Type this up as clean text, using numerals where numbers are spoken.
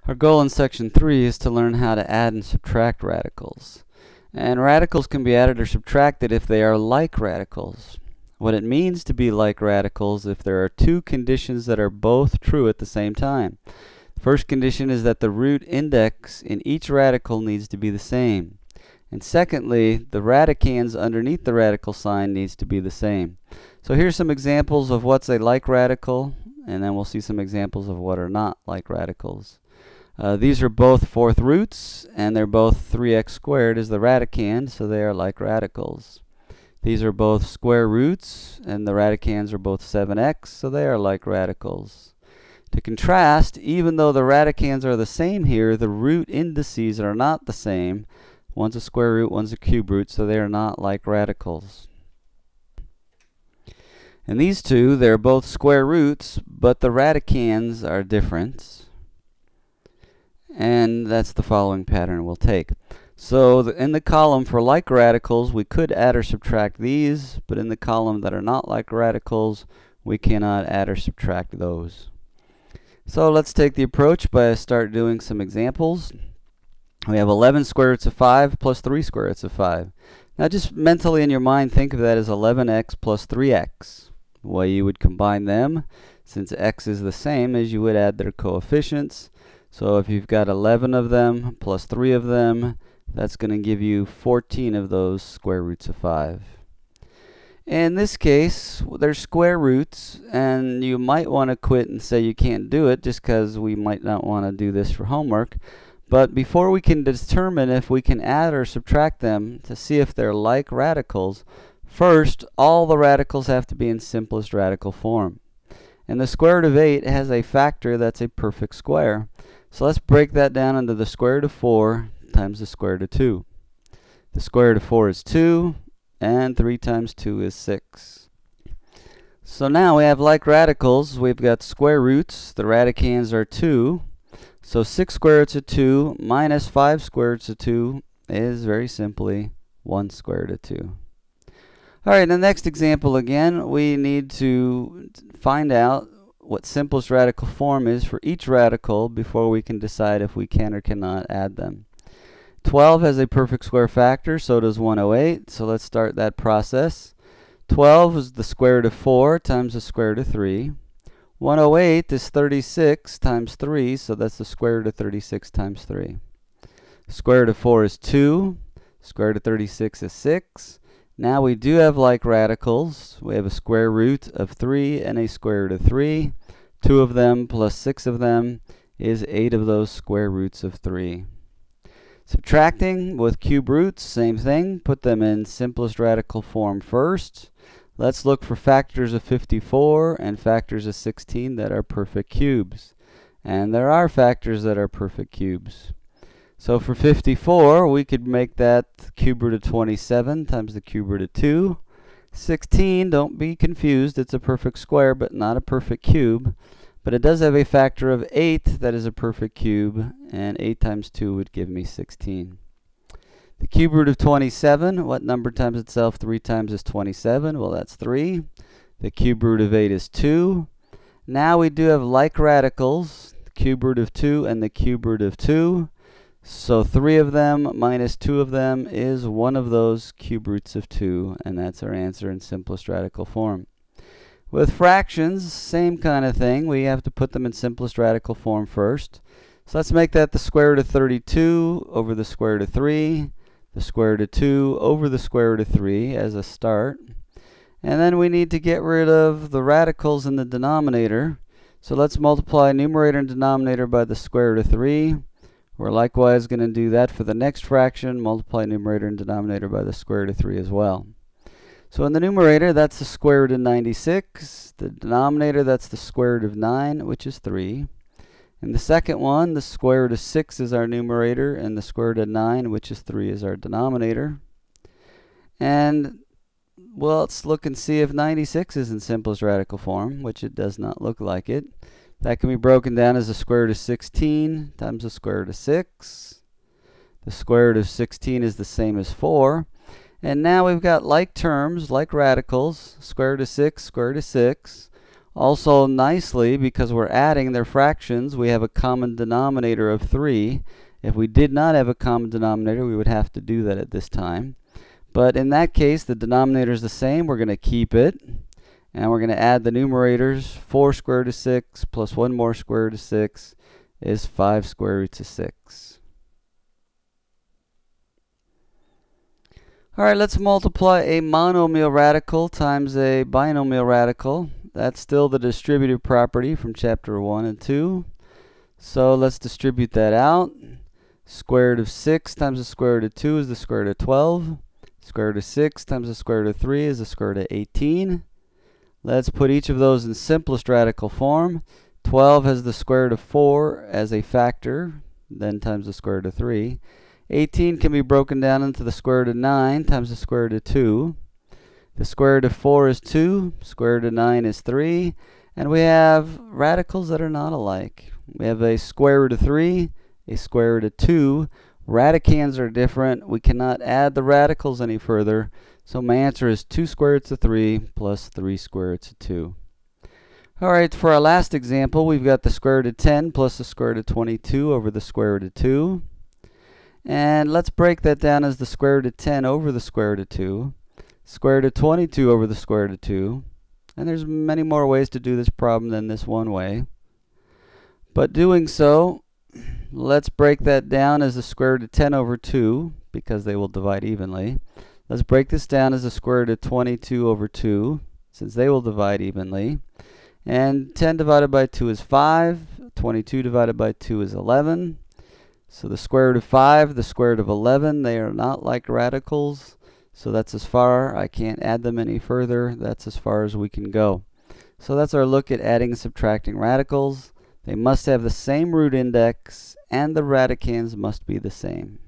Our goal in section 3 is to learn how to add and subtract radicals. And radicals can be added or subtracted if they are like radicals. What it means to be like radicals if there are two conditions that are both true at the same time. The first condition is that the root index in each radical needs to be the same. And secondly, the radicands underneath the radical sign needs to be the same. So here's some examples of what's a like radical, and then we'll see some examples of what are not like radicals. These are both fourth roots, and they're both 3x squared is the radicand, so they are like radicals. These are both square roots, and the radicands are both 7x, so they are like radicals. To contrast, even though the radicands are the same here, the root indices are not the same. One's a square root, one's a cube root, so they are not like radicals. And these two, they're both square roots, but the radicands are different. And that's the following pattern we'll take. So in the column for like radicals, we could add or subtract these, but in the column that are not like radicals, we cannot add or subtract those. So let's take the approach by start doing some examples. We have 11 square roots of 5 plus 3 square roots of 5. Now just mentally in your mind, think of that as 11x plus 3x. The way you would combine them, since x is the same, as you would add their coefficients. So if you've got 11 of them plus 3 of them, that's going to give you 14 of those square roots of 5. In this case, they're square roots, and you might want to quit and say you can't do it just because we might not want to do this for homework. But before we can determine if we can add or subtract them to see if they're like radicals, first, all the radicals have to be in simplest radical form. And the square root of 8 has a factor that's a perfect square. So let's break that down into the square root of 4 times the square root of 2. The square root of 4 is 2, and 3 times 2 is 6. So now we have like radicals. We've got square roots. The radicands are 2. So 6 square roots of 2 minus 5 square roots of 2 is very simply 1 square root of 2. All right, in the next example again, we need to find out what simplest radical form is for each radical before we can decide if we can or cannot add them. 12 has a perfect square factor, so does 108. So let's start that process. 12 is the square root of 4 times the square root of 3. 108 is 36 times 3, so that's the square root of 36 times 3. Square root of 4 is 2. Square root of 36 is 6. Now we do have like radicals. We have a square root of 3 and a square root of 3. 2 of them plus 6 of them is 8 of those square roots of 3. Subtracting with cube roots, same thing. Put them in simplest radical form first. Let's look for factors of 54 and factors of 16 that are perfect cubes. And there are factors that are perfect cubes. So for 54, we could make that cube root of 27 times the cube root of 2. 16, don't be confused, it's a perfect square but not a perfect cube. But it does have a factor of 8 that is a perfect cube, and 8 times 2 would give me 16. The cube root of 27, what number times itself 3 times is 27? Well, that's 3. The cube root of 8 is 2. Now we do have like radicals, the cube root of 2 and the cube root of 2. So 3 of them minus 2 of them is 1 of those cube roots of 2, and that's our answer in simplest radical form. With fractions, same kind of thing. We have to put them in simplest radical form first. So let's make that the square root of 32 over the square root of 3, the square root of 2 over the square root of 3 as a start. And then we need to get rid of the radicals in the denominator. So let's multiply numerator and denominator by the square root of 3. We're likewise going to do that for the next fraction, multiply numerator and denominator by the square root of 3 as well. So in the numerator, that's the square root of 96. The denominator, that's the square root of 9, which is 3. In the second one, the square root of 6 is our numerator, and the square root of 9, which is 3, is our denominator. And well, let's look and see if 96 is in simplest radical form, which it does not look like it. That can be broken down as the square root of 16 times the square root of 6. The square root of 16 is the same as 4. And now we've got like terms, like radicals, square root of 6, square root of 6. Also, nicely, because we're adding their fractions, we have a common denominator of 3. If we did not have a common denominator, we would have to do that at this time. But in that case, the denominator is the same. We're going to keep it. And we're going to add the numerators. 4 square root of 6 plus 1 more square root of 6 is 5 square roots of 6. All right, let's multiply a monomial radical times a binomial radical. That's still the distributive property from chapter 1 and 2. So let's distribute that out. Square root of 6 times the square root of 2 is the square root of 12. Square root of 6 times the square root of 3 is the square root of 18. Let's put each of those in simplest radical form. 12 has the square root of 4 as a factor, then times the square root of 3. 18 can be broken down into the square root of 9 times the square root of 2. The square root of 4 is 2, square root of 9 is 3, and we have radicals that are not alike. We have a square root of 3, a square root of 2. Radicands are different. We cannot add the radicals any further, so my answer is 2 square roots of 3 plus 3 square roots of 2. All right, for our last example, we've got the square root of 10 plus the square root of 22 over the square root of 2. And let's break that down as the square root of 10 over the square root of 2. Square root of 22 over the square root of 2. And there's many more ways to do this problem than this one way. But doing so, let's break that down as the square root of 10 over 2, because they will divide evenly. Let's break this down as the square root of 22 over 2, since they will divide evenly. And 10 divided by 2 is 5. 22 divided by 2 is 11. So the square root of 5, the square root of 11, they are not like radicals. So that's as far. I can't add them any further. That's as far as we can go. So that's our look at adding and subtracting radicals. They must have the same root index, and the radicands must be the same.